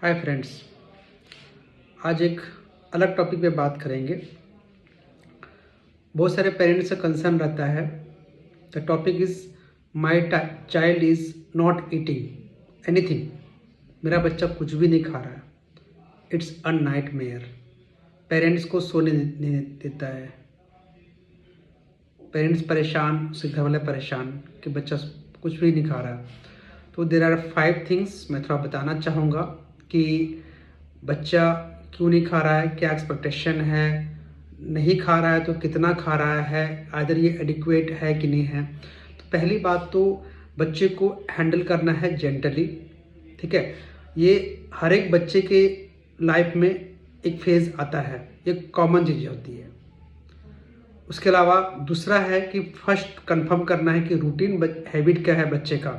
Hi friends, आज एक अलग टॉपिक पे बात करेंगे। बहुत सारे पेरेंट्स का कंसर्न रहता है। The topic is my child is not eating anything. मेरा बच्चा कुछ भी नहीं खा रहा है। It's a nightmare. पेरेंट्स को सोने नहीं देता है। पेरेंट्स परेशान, उसके घर वाले परेशान कि बच्चा कुछ भी नहीं खा रहा है। तो देर आर 5 थिंग्स मैं थोड़ा बताना चाहूँगा कि बच्चा क्यों नहीं खा रहा है, क्या एक्सपेक्टेशन है, नहीं खा रहा है तो कितना खा रहा है, आदर ये एडिक्वेट है कि नहीं है। तो पहली बात तो बच्चे को हैंडल करना है जेंटली, ठीक है। ये हर एक बच्चे के लाइफ में एक फेज़ आता है, ये कॉमन चीज़ होती है। उसके अलावा दूसरा है कि फर्स्ट कंफर्म करना है कि रूटीन हैबिट क्या है बच्चे का,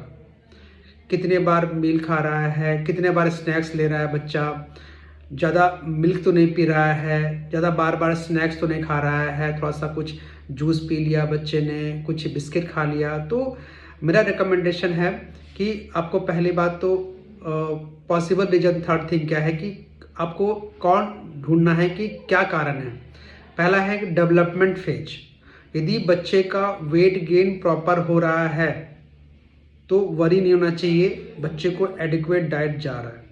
कितने बार मील खा रहा है, कितने बार स्नैक्स ले रहा है बच्चा, ज़्यादा मिल्क तो नहीं पी रहा है, ज़्यादा बार बार स्नैक्स तो नहीं खा रहा है, थोड़ा सा कुछ जूस पी लिया बच्चे ने, कुछ बिस्किट खा लिया। तो मेरा रिकमेंडेशन है कि आपको पहली बात तो पॉसिबल रीजन, थर्ड थिंग क्या है कि आपको कौन ढूंढना है कि क्या कारण है। पहला है कि डेवलपमेंट फेज। यदि बच्चे का वेट गेन प्रॉपर हो रहा है तो वरी नहीं होना चाहिए, बच्चे को एडिक्वेट डाइट जा रहा है,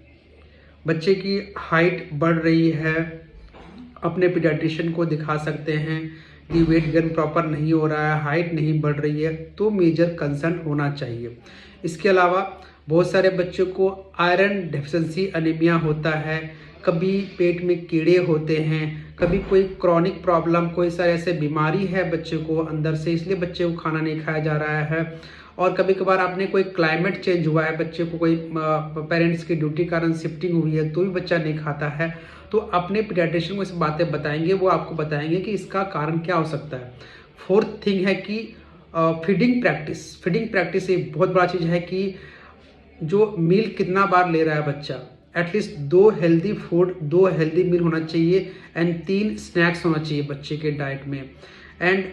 बच्चे की हाइट बढ़ रही है, अपने पीडियाट्रिशियन को दिखा सकते हैं कि वेट गेन प्रॉपर नहीं हो रहा है, हाइट नहीं बढ़ रही है, तो मेजर कंसर्न होना चाहिए। इसके अलावा बहुत सारे बच्चों को आयरन डेफिशिएंसी एनीमिया होता है, कभी पेट में कीड़े होते हैं, कभी कोई क्रॉनिक प्रॉब्लम, कोई सारे ऐसे बीमारी है बच्चे को अंदर से, इसलिए बच्चे को खाना नहीं खाया जा रहा है। और कभी कभार आपने कोई क्लाइमेट चेंज हुआ है, बच्चे को कोई पेरेंट्स की ड्यूटी कारण शिफ्टिंग हुई है तो भी बच्चा नहीं खाता है, तो अपने पीडियाट्रिशियन को इस बातें बताएंगे, वो आपको बताएंगे कि इसका कारण क्या हो सकता है। फोर्थ थिंग है कि फीडिंग प्रैक्टिस। फीडिंग प्रैक्टिस एक बहुत बड़ा चीज़ है कि जो मील कितना बार ले रहा है बच्चा, at least 2 healthy food, 2 healthy meal होना चाहिए एंड 3 स्नैक्स होना चाहिए बच्चे के डाइट में। एंड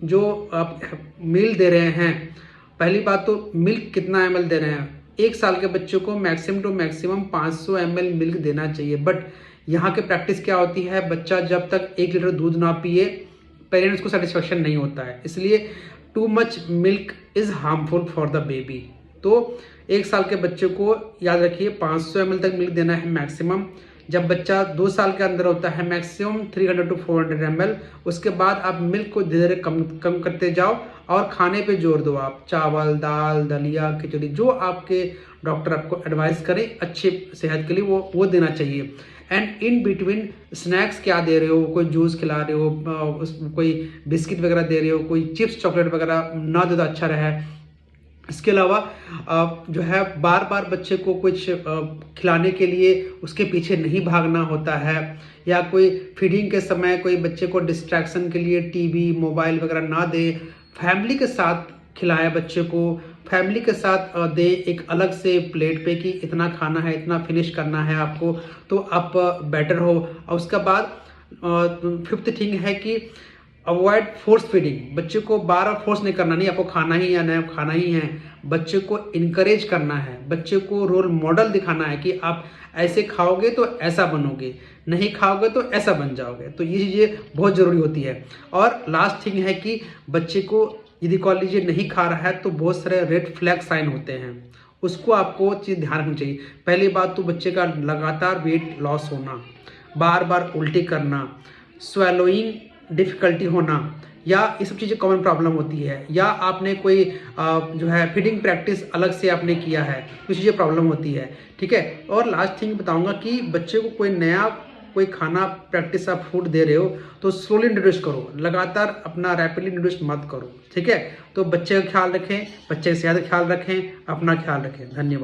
जो आप मील दे रहे हैं, पहली बात तो मिल्क कितना ml दे रहे हैं। 1 साल के बच्चों को maximum two maximum 500 ml milk देना चाहिए। बट यहाँ के प्रैक्टिस क्या होती है, बच्चा जब तक 1 लीटर दूध ना पिए पेरेंट्स को सेटिस्फेक्शन नहीं होता है, इसलिए too much milk is harmful for the baby. तो 1 साल के बच्चे को याद रखिए 500 ml तक मिल्क देना है मैक्सिमम। जब बच्चा 2 साल के अंदर होता है मैक्सिमम 300 to 400 ml। उसके बाद आप मिल्क को धीरे धीरे कम करते जाओ और खाने पे जोर दो। आप चावल, दाल, दलिया, खिचड़ी, जो आपके डॉक्टर आपको एडवाइस करें अच्छी सेहत के लिए, वो देना चाहिए। एंड इन बिटवीन स्नैक्स क्या दे रहे हो, कोई जूस खिला रहे हो, कोई बिस्किट वगैरह दे रहे हो, कोई चिप्स चॉकलेट वगैरह ना दे तो अच्छा रहे। इसके अलावा जो है बार बार बच्चे को कुछ खिलाने के लिए उसके पीछे नहीं भागना होता है, या कोई फीडिंग के समय कोई बच्चे को डिस्ट्रैक्शन के लिए टीवी, मोबाइल वगैरह ना दे। फैमिली के साथ खिलाए बच्चे को, फैमिली के साथ दे एक अलग से प्लेट पे कि इतना खाना है, इतना फिनिश करना है आपको, तो आप बेटर हो। और उसके बाद 5th थिंग है कि अवॉइड फोर्स फीडिंग। बच्चे को बार बार फोर्स नहीं करना, नहीं आपको खाना ही या नहीं खाना ही है। बच्चे को इनकरेज करना है, बच्चे को रोल मॉडल दिखाना है कि आप ऐसे खाओगे तो ऐसा बनोगे, नहीं खाओगे तो ऐसा बन जाओगे। तो ये चीज़ें बहुत ज़रूरी होती है। और लास्ट थिंग है कि बच्चे को यदि कॉल लीजिए नहीं खा रहा है तो बहुत सारे रेड फ्लैग साइन होते हैं, उसको आपको चीज़ ध्यान रखनी चाहिए। पहली बात तो बच्चे का लगातार वेट लॉस होना, बार बार उल्टी करना, स्वेलोइंग डिफ़िकल्टी होना, या ये सब चीज़ें कॉमन प्रॉब्लम होती है। या आपने कोई जो है फीडिंग प्रैक्टिस अलग से आपने किया है, तो चीज़ें प्रॉब्लम होती है, ठीक है। और लास्ट थिंग बताऊंगा कि बच्चे को कोई नया कोई खाना प्रैक्टिस आप फूड दे रहे हो तो स्लोली इंट्रोड्यूस करो, लगातार अपना रैपिडली इंट्रोड्यूस मत करो, ठीक है। तो बच्चे का ख्याल रखें, बच्चे की सेहत का ख्याल रखें, अपना ख्याल रखें। धन्यवाद।